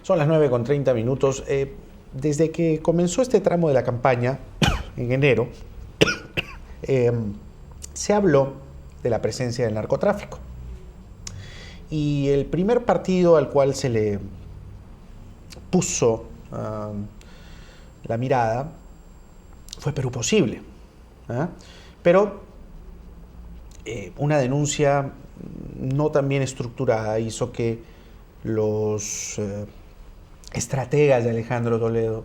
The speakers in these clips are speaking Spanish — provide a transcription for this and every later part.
Son las 9:30. Desde que comenzó este tramo de la campaña, en enero, se habló de la presencia del narcotráfico. Y el primer partido al cual se le puso la mirada fue Perú Posible. Pero una denuncia no tan bien estructurada hizo que los estrategas de Alejandro Toledo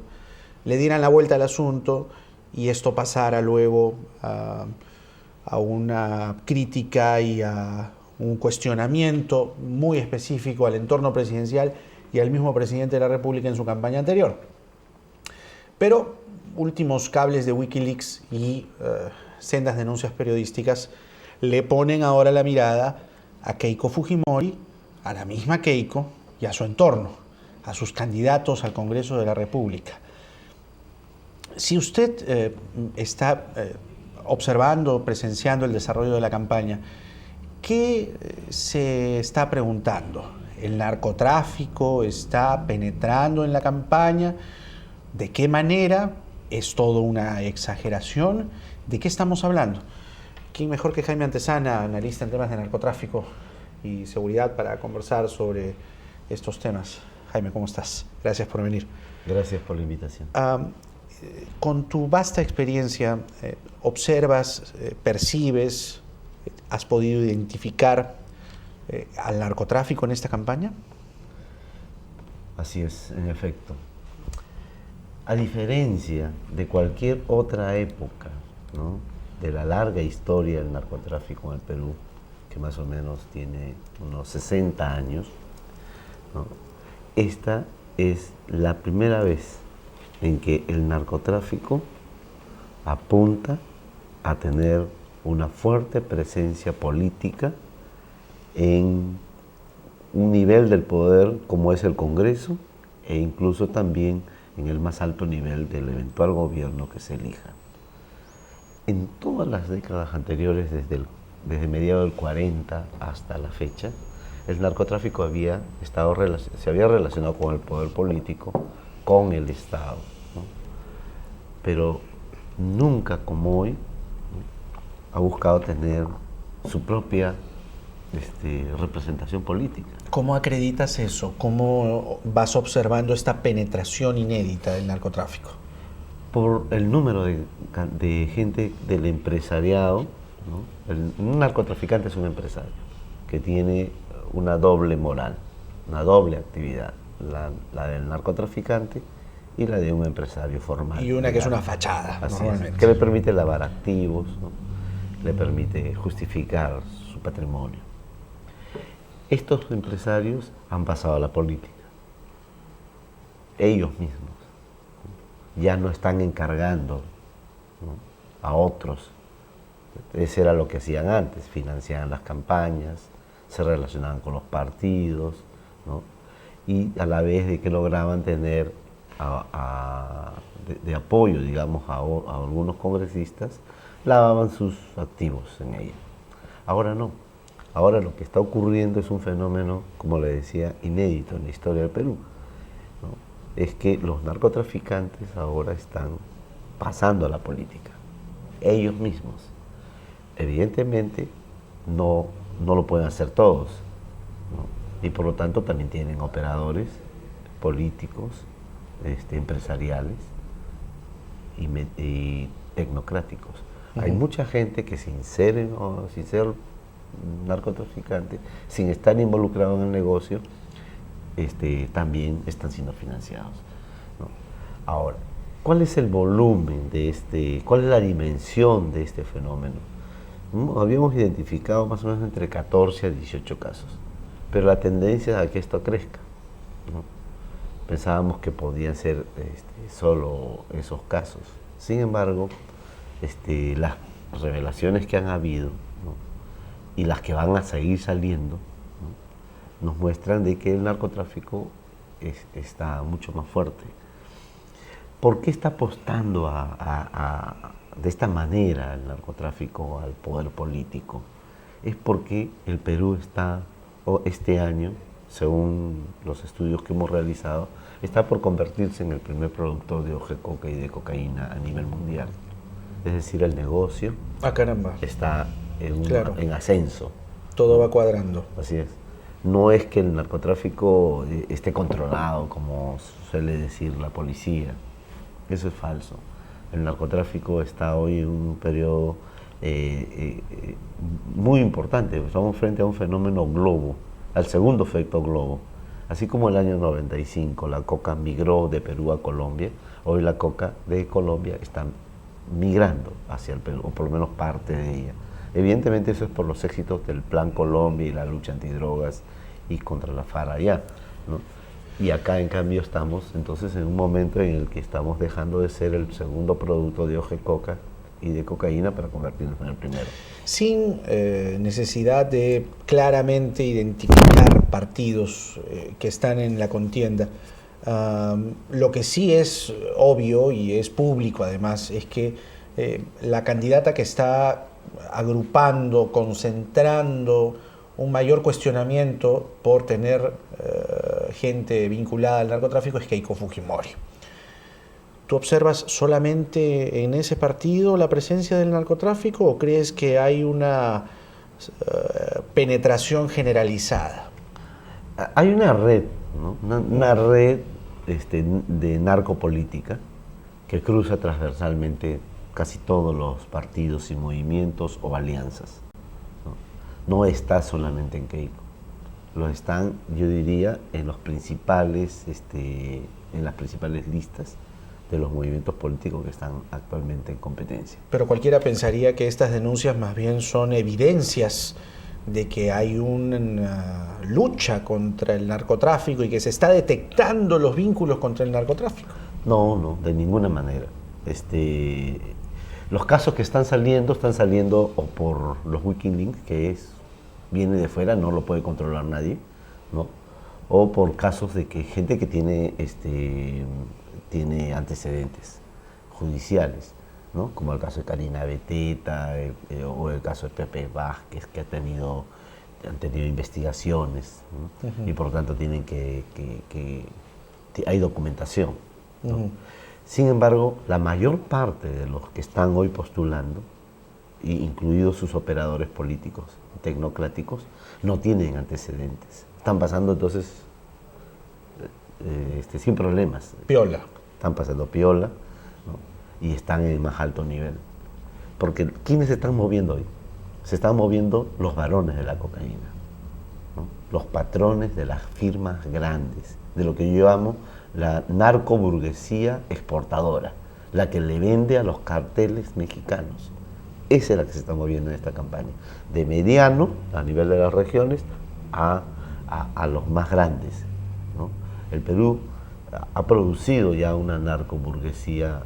le dieran la vuelta al asunto y esto pasara luego a una crítica y a un cuestionamiento muy específico al entorno presidencial y al mismo presidente de la República en su campaña anterior. Pero últimos cables de Wikileaks y sendas denuncias periodísticas le ponen ahora la mirada a Keiko Fujimori, a la misma Keiko y a su entorno, a sus candidatos al Congreso de la República. Si usted está observando, presenciando el desarrollo de la campaña, ¿qué se está preguntando? ¿El narcotráfico está penetrando en la campaña? ¿De qué manera? ¿Es todo una exageración? ¿De qué estamos hablando? ¿Quién mejor que Jaime Antezana, analista en temas de narcotráfico y seguridad, para conversar sobre estos temas? Jaime, ¿cómo estás? Gracias por venir. Gracias por la invitación. Con tu vasta experiencia, ¿observas, percibes, has podido identificar al narcotráfico en esta campaña? Así es, en efecto. A diferencia de cualquier otra época, ¿no?, de la larga historia del narcotráfico en el Perú, que más o menos tiene unos 60 años, ¿no?, esta es la primera vez en que el narcotráfico apunta a tener una fuerte presencia política en un nivel del poder como es el Congreso, e incluso también en el más alto nivel del eventual gobierno que se elija. En todas las décadas anteriores, desde mediados del 40 hasta la fecha, el narcotráfico se había relacionado con el poder político, con el Estado, ¿no?, pero nunca como hoy, ¿no?, ha buscado tener su propia representación política. ¿Cómo acreditas eso? ¿Cómo vas observando esta penetración inédita del narcotráfico? Por el número de gente del empresariado, ¿no? Un narcotraficante es un empresario que tiene una doble moral, una doble actividad, la del narcotraficante y la de un empresario formal. Y una que es una fachada, normalmente. Que le permite lavar activos, ¿no?, le permite justificar su patrimonio. Estos empresarios han pasado a la política. Ellos mismos ya no están encargando, ¿no?, a otros. Eso era lo que hacían antes: financiaban las campañas, se relacionaban con los partidos, ¿no?, y a la vez de que lograban tener de apoyo, digamos, a algunos congresistas, lavaban sus activos en ella. Ahora no. Ahora lo que está ocurriendo es un fenómeno, como le decía, inédito en la historia del Perú, ¿no? Es que los narcotraficantes ahora están pasando a la política, ellos mismos. Evidentemente no lo pueden hacer todos, ¿no?, y por lo tanto también tienen operadores políticos, empresariales y tecnocráticos. Hay mucha gente que sin ser narcotraficante, sin estar involucrado en el negocio, también están siendo financiados, ¿no? Ahora, ¿cuál es el volumen cuál es la dimensión de este fenómeno? Habíamos identificado más o menos entre 14 a 18 casos, pero la tendencia es a que esto crezca, ¿no? Pensábamos que podían ser solo esos casos. Sin embargo, las revelaciones que han habido, ¿no?, y las que van a seguir saliendo, ¿no?, nos muestran de que el narcotráfico está mucho más fuerte. ¿Por qué está apostando de esta manera el narcotráfico al poder político? Es porque el Perú este año según los estudios que hemos realizado, está por convertirse en el primer productor de hoja de coca y de cocaína a nivel mundial. Es decir, el negocio Caramba. está Claro. en ascenso. Todo va cuadrando. Así es. No es que el narcotráfico esté controlado, como suele decir la policía. Eso es falso. El narcotráfico está hoy en un periodo muy importante. Estamos frente a un fenómeno globo, al segundo efecto globo. Así como el año 95 la coca migró de Perú a Colombia, hoy la coca de Colombia está migrando hacia el Perú, o por lo menos parte de ella. Evidentemente eso es por los éxitos del Plan Colombia y la lucha antidrogas y contra la FARC allá, ¿no? Y acá en cambio estamos entonces en un momento en el que estamos dejando de ser el segundo producto de hoja de coca y de cocaína para convertirnos en el primero. Sin necesidad de claramente identificar partidos que están en la contienda, lo que sí es obvio y es público además es que la candidata que está agrupando, concentrando un mayor cuestionamiento por tener gente vinculada al narcotráfico es Keiko Fujimori. ¿Tú observas solamente en ese partido la presencia del narcotráfico o crees que hay una penetración generalizada? Hay una red, ¿no? Una red de narcopolítica que cruza transversalmente casi todos los partidos y movimientos o alianzas. No está solamente en Keiko, lo están, yo diría, en los principales, en las principales listas de los movimientos políticos que están actualmente en competencia. Pero cualquiera pensaría que estas denuncias más bien son evidencias de que hay una lucha contra el narcotráfico y que se está detectando los vínculos contra el narcotráfico. No, de ninguna manera. Los casos que están saliendo o por los Wikileaks, que viene de fuera, no lo puede controlar nadie, ¿no? O por casos de que gente que tiene antecedentes judiciales, ¿no? Como el caso de Karina Beteta o el caso de Pepe Vázquez, que han tenido investigaciones, ¿no? Uh-huh. Y por lo tanto tienen hay documentación, ¿no? Uh-huh. Sin embargo, la mayor parte de los que están hoy postulando, incluidos sus operadores políticos, tecnocráticos, no tienen antecedentes. Están pasando entonces sin problemas. Piola. Están pasando piola, ¿no? Y están en el más alto nivel. Porque ¿quiénes se están moviendo hoy? Se están moviendo los varones de la cocaína, ¿no? Los patrones de las firmas grandes, de lo que yo llamo la narcoburguesía exportadora, la que le vende a los carteles mexicanos. Esa es la que se está moviendo en esta campaña, de mediano, a nivel de las regiones, a los más grandes, ¿no? El Perú ha producido ya una narcoburguesía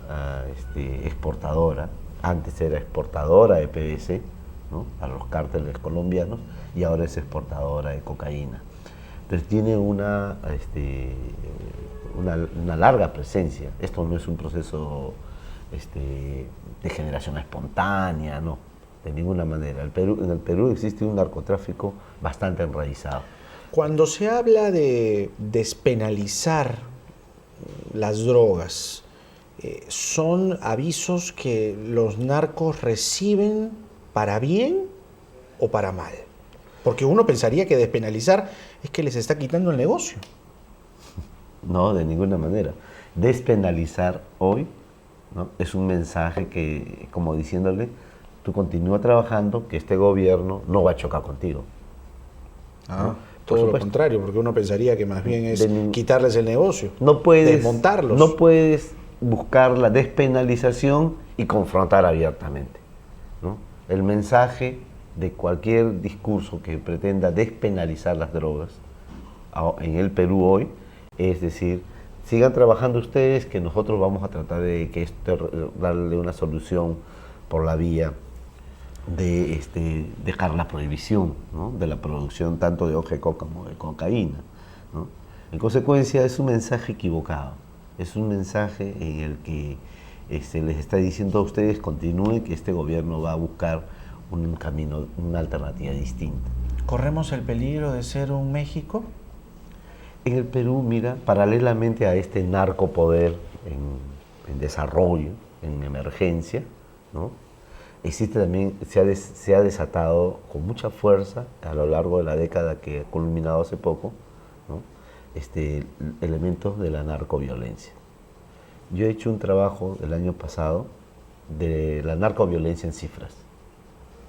exportadora. Antes era exportadora de PVC, ¿no? A los cárteles colombianos, y ahora es exportadora de cocaína. Entonces tiene una larga presencia. Esto no es un proceso de generación espontánea, no, de ninguna manera. En el Perú existe un narcotráfico bastante enraizado. Cuando se habla de despenalizar las drogas, ¿son avisos que los narcos reciben para bien o para mal? Porque uno pensaría que despenalizar es que les está quitando el negocio. No, de ninguna manera. Despenalizar hoy, ¿no? Es un mensaje que, como diciéndole, tú continúa trabajando, que este gobierno no va a chocar contigo. ¿No? Todo lo contrario, porque uno pensaría que más bien es quitarles el negocio, desmontarlos. No puedes buscar la despenalización y confrontar abiertamente, ¿no? El mensaje de cualquier discurso que pretenda despenalizar las drogas en el Perú hoy es decir, sigan trabajando ustedes, que nosotros vamos a tratar de darle una solución por la vía de dejar la prohibición, ¿no? De la producción tanto de hoja de coca como de cocaína, ¿no? En consecuencia, es un mensaje equivocado, es un mensaje en el que les está diciendo a ustedes continúen, que este gobierno va a buscar un camino, una alternativa distinta. ¿Corremos el peligro de ser un México? En el Perú, mira, paralelamente a este narcopoder en desarrollo, en emergencia, ¿no? Existe también, se ha desatado con mucha fuerza a lo largo de la década que ha culminado hace poco, ¿no? Elementos de la narcoviolencia. Yo he hecho un trabajo el año pasado de la narcoviolencia en cifras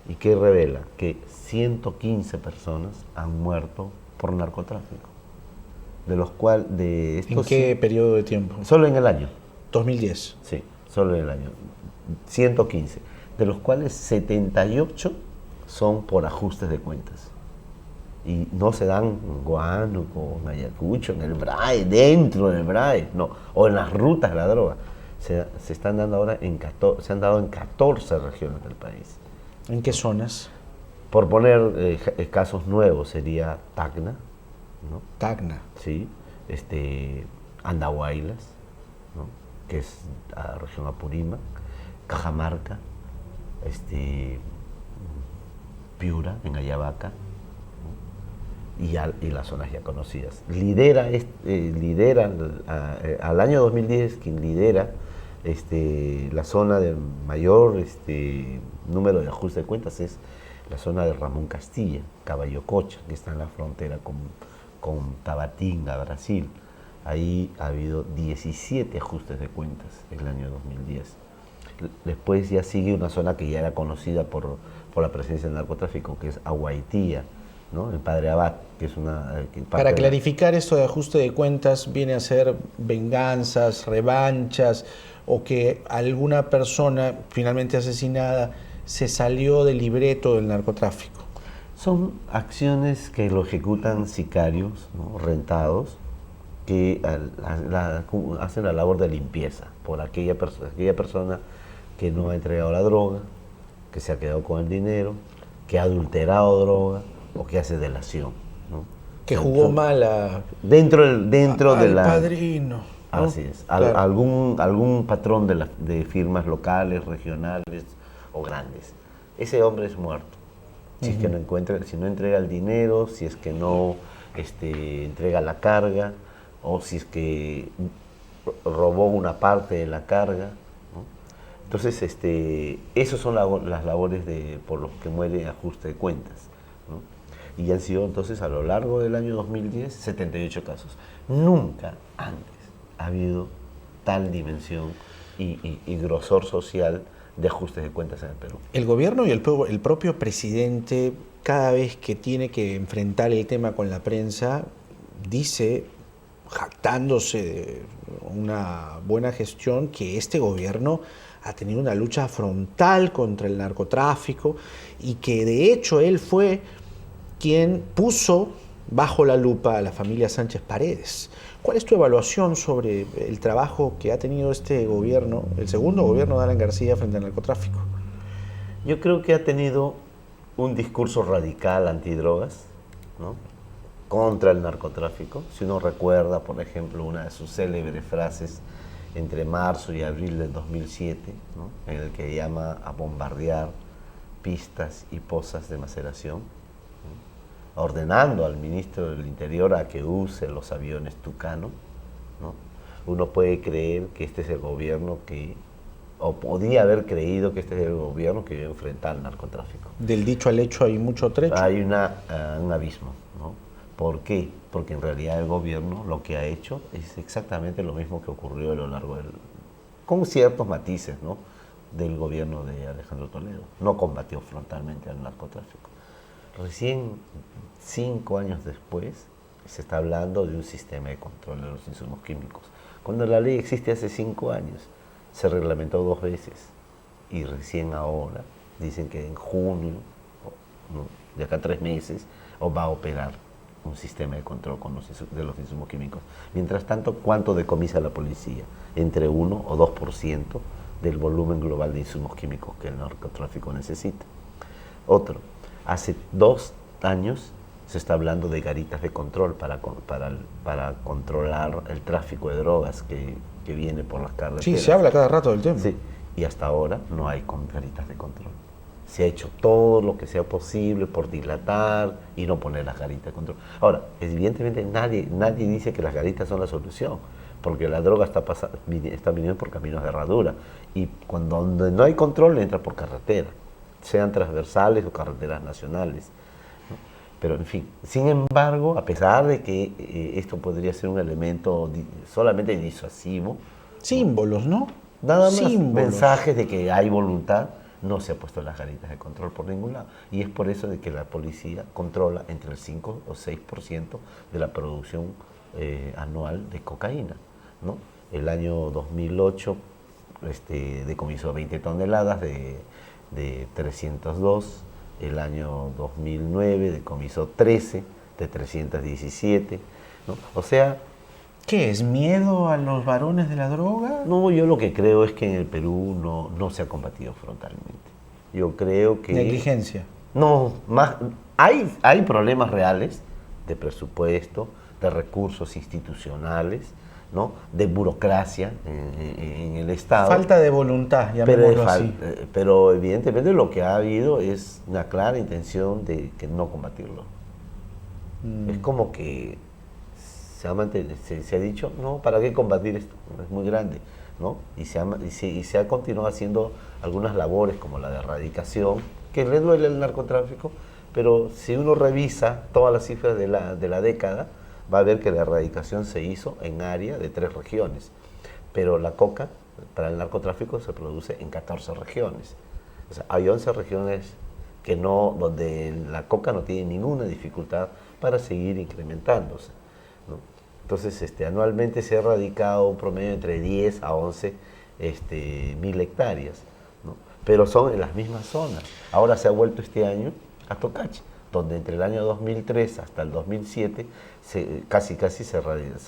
y que revela que 115 personas han muerto por narcotráfico, de los cuales de estos... ¿En qué periodo de tiempo? Solo en el año. 2010. Sí, solo en el año. 115, de los cuales 78 son por ajustes de cuentas. Y no se dan en Huánuco, en Ayacucho, en el BRAE, dentro del BRAE, no, o en las rutas de la droga. Se están dando ahora se han dado en 14 regiones del país. ¿En qué zonas? Por poner casos nuevos, sería Tacna, ¿no? Tacna. Sí, Andahuaylas, ¿no? Que es la región Apurímac, Cajamarca, Piura, en Ayabaca, ¿no? Y las zonas ya conocidas. Lidera al año 2010, quien lidera la zona de mayor número de ajuste de cuentas es la zona de Ramón Castilla, Caballococha, que está en la frontera con Tabatinga, Brasil. Ahí ha habido 17 ajustes de cuentas en el año 2010. Después ya sigue una zona que ya era conocida por la presencia del narcotráfico, que es Aguaitía, ¿no? El Padre Abad, que es una... Para clarificar, esto de ajuste de cuentas viene a ser venganzas, revanchas, o que alguna persona finalmente asesinada se salió del libreto del narcotráfico. Son acciones que lo ejecutan sicarios, ¿no? Rentados, que hacen la labor de limpieza por aquella persona que no ha entregado la droga, que se ha quedado con el dinero, que ha adulterado droga o que hace delación, ¿no? Que jugó mal dentro de la... padrino, ¿no? Así es. Claro. Algún patrón de firmas locales, regionales o grandes. Ese hombre es muerto. Si es que no encuentra, si no entrega el dinero, si es que no entrega la carga, o si es que robó una parte de la carga, ¿no? Entonces, esas son las labores por los que muere ajuste de cuentas, ¿no? Y han sido entonces a lo largo del año 2010 78 casos. Nunca antes ha habido tal dimensión y grosor social de ajustes de cuentas en el Perú. El gobierno y el propio presidente, cada vez que tiene que enfrentar el tema con la prensa, dice, jactándose de una buena gestión, que este gobierno ha tenido una lucha frontal contra el narcotráfico y que de hecho él fue quien puso bajo la lupa a la familia Sánchez Paredes. ¿Cuál es tu evaluación sobre el trabajo que ha tenido este gobierno, el segundo gobierno de Alan García, frente al narcotráfico? Yo creo que ha tenido un discurso radical antidrogas, ¿no? Contra el narcotráfico. Si uno recuerda, por ejemplo, una de sus célebres frases entre marzo y abril del 2007, ¿no? En el que llama a bombardear pistas y pozas de maceración, ¿no? Ordenando al ministro del Interior a que use los aviones Tucano, ¿no? Uno puede creer que este es el gobierno o podía haber creído que este es el gobierno que iba a enfrentar al narcotráfico. Del dicho al hecho hay mucho trecho. Hay un abismo, ¿no? ¿Por qué? Porque en realidad el gobierno lo que ha hecho es exactamente lo mismo que ocurrió a lo largo con ciertos matices, ¿no? Del gobierno de Alejandro Toledo. No combatió frontalmente al narcotráfico. Recién 5 años después se está hablando de un sistema de control de los insumos químicos. Cuando la ley existe hace 5 años, se reglamentó 2 veces y recién ahora dicen que en junio, ¿no? De acá a 3 meses, va a operar un sistema de control de los insumos químicos. Mientras tanto, ¿cuánto decomisa la policía? Entre 1 o 2% del volumen global de insumos químicos que el narcotráfico necesita. Otro, hace 2 años se está hablando de garitas de control para controlar el tráfico de drogas que viene por las carreteras. Sí, se habla cada rato del tema. Sí, y hasta ahora no hay garitas de control. Se ha hecho todo lo que sea posible por dilatar y no poner las garitas de control. Ahora, evidentemente nadie dice que las garitas son la solución, porque la droga está viniendo por caminos de herradura, y donde no hay control entra por carretera, sean transversales o carreteras nacionales. Pero en fin, sin embargo, a pesar de que esto podría ser un elemento solamente disuasivo, Símbolos, ¿no? nada más Símbolos. mensajes de que hay voluntad, no se ha puesto las garitas de control por ningún lado. Y es por eso de que la policía controla entre el 5 o 6% de la producción anual de cocaína, ¿no? El año 2008 decomisó 20 toneladas de 302. El año 2009 decomisó 13 de 317, ¿no? O sea... ¿Qué es? ¿Miedo a los varones de la droga? No, yo lo que creo es que en el Perú no se ha combatido frontalmente. Yo creo que... Negligencia. No, más... Hay problemas reales de presupuesto, de recursos institucionales, ¿no? De burocracia en el Estado. Falta de voluntad, llamémoslo así. Pero evidentemente lo que ha habido es una clara intención de que no combatirlo. Es como que se ha dicho, no, ¿para qué combatir esto? Es muy grande, ¿no? Y se ha continuado haciendo algunas labores como la de erradicación, que le duele el narcotráfico, pero si uno revisa todas las cifras de la década, va a ver que la erradicación se hizo en área de 3 regiones, pero la coca para el narcotráfico se produce en 14 regiones. O sea, hay 11 regiones donde la coca no tiene ninguna dificultad para seguir incrementándose, ¿no? Entonces, anualmente se ha erradicado un promedio entre 10 a 11 mil hectáreas, ¿no? Pero son en las mismas zonas. Ahora se ha vuelto este año a Tocache, donde entre el año 2003 hasta el 2007 casi se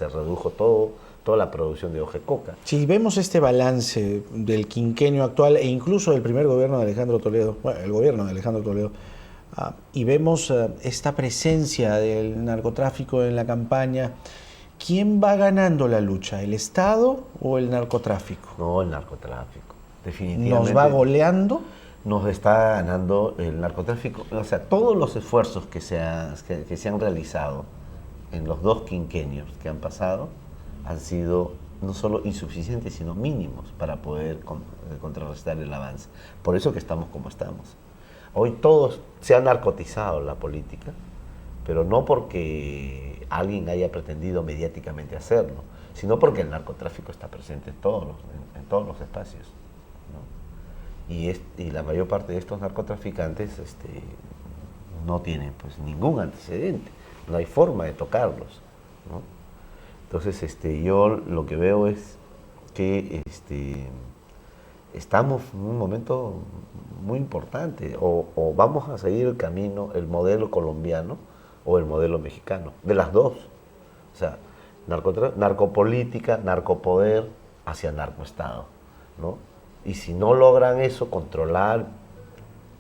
redujo toda la producción de hoja de coca. Si vemos este balance del quinquenio actual e incluso del primer gobierno de Alejandro Toledo, bueno, el gobierno de Alejandro Toledo, y vemos esta presencia del narcotráfico en la campaña, ¿quién va ganando la lucha? ¿El Estado o el narcotráfico? No, el narcotráfico, definitivamente. ¿Nos va goleando? Nos está ganando el narcotráfico. O sea, todos los esfuerzos que se han realizado en los 2 quinquenios que han pasado han sido no solo insuficientes, sino mínimos para poder contrarrestar el avance. Por eso que estamos como estamos. Hoy todos se ha narcotizado la política, pero no porque alguien haya pretendido mediáticamente hacerlo, sino porque el narcotráfico está presente en todos los espacios, ¿no? Y la mayor parte de estos narcotraficantes no tienen pues ningún antecedente, no hay forma de tocarlos, ¿no? Entonces yo lo que veo es que estamos en un momento muy importante, o vamos a seguir el modelo colombiano o el modelo mexicano, de las dos. O sea, narcopolítica, narcopoder hacia narcoestado, ¿no? Y si no logran eso, controlar,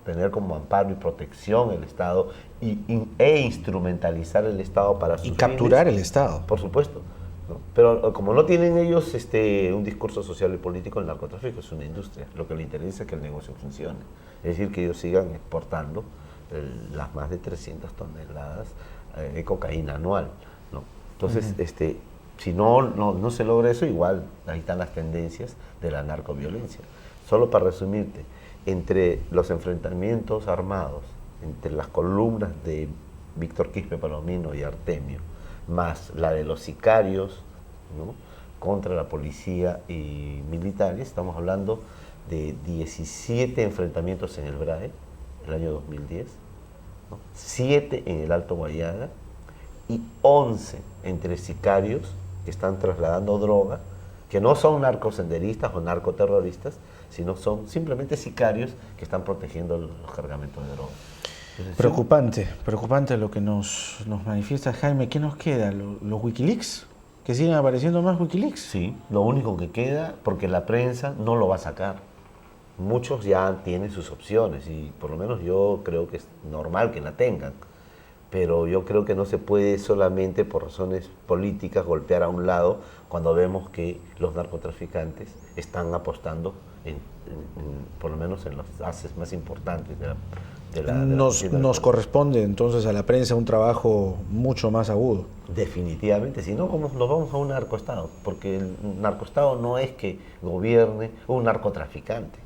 tener como amparo y protección el Estado e instrumentalizar el Estado para sus y capturar fines, el Estado. por supuesto, ¿no? Pero como no tienen ellos un discurso social y político, el narcotráfico es una industria. Lo que les interesa es que el negocio funcione. Es decir, que ellos sigan exportando las más de 300 toneladas de cocaína anual, ¿no? Entonces, si no se logra eso, igual ahí están las tendencias de la narcoviolencia. Solo para resumirte, entre los enfrentamientos armados, entre las columnas de Víctor Quispe Palomino y Artemio, más la de los sicarios, ¿no?, contra la policía y militares, estamos hablando de 17 enfrentamientos en el BRAE, el año 2010, ¿no?, 7 en el Alto Guayaga y 11 entre sicarios que están trasladando droga, que no son narcosenderistas o narcoterroristas, sino son simplemente sicarios que están protegiendo los cargamentos de droga. Entonces, preocupante lo que nos manifiesta Jaime. ¿Qué nos queda? ¿Los Wikileaks? ¿Que siguen apareciendo más Wikileaks? Sí, lo único que queda, porque la prensa no lo va a sacar. Muchos ya tienen sus opciones y por lo menos yo creo que es normal que la tengan. pero yo creo que no se puede solamente por razones políticas golpear a un lado cuando vemos que los narcotraficantes están apostando por lo menos en los haces más importantes de la Nos corresponde entonces a la prensa un trabajo mucho más agudo. Definitivamente, si no, ¿cómo nos vamos a un narcoestado? Porque el narcoestado no es que gobierne un narcotraficante,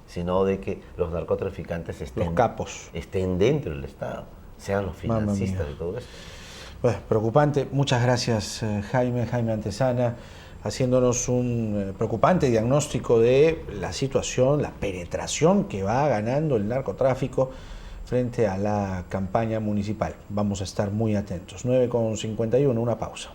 sino de que los narcotraficantes Los capos. estén dentro del Estado, sean los financistas de todo esto. Bueno, preocupante. Muchas gracias, Jaime Antesana, haciéndonos un preocupante diagnóstico de la situación, la penetración que va ganando el narcotráfico frente a la campaña municipal. Vamos a estar muy atentos. 9:51, una pausa.